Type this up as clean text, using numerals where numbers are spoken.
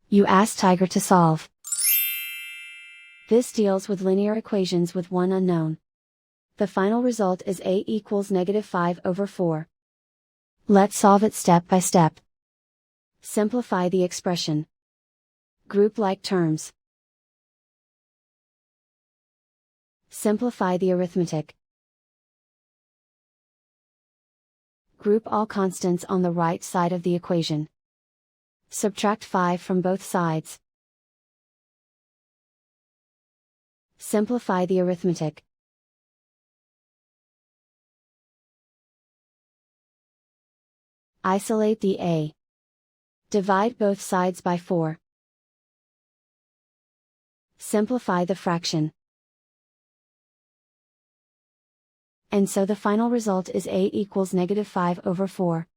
You ask Tiger to solve. This deals with linear equations with one unknown. The final result is a equals -5/4. Let's solve it step by step. Simplify the expression. Group like terms. Simplify the arithmetic. Group all constants on the right side of the equation. Subtract 5 from both sides. Simplify the arithmetic. Isolate the a. Divide both sides by 4. Simplify the fraction. And so the final result is a equals -5/4.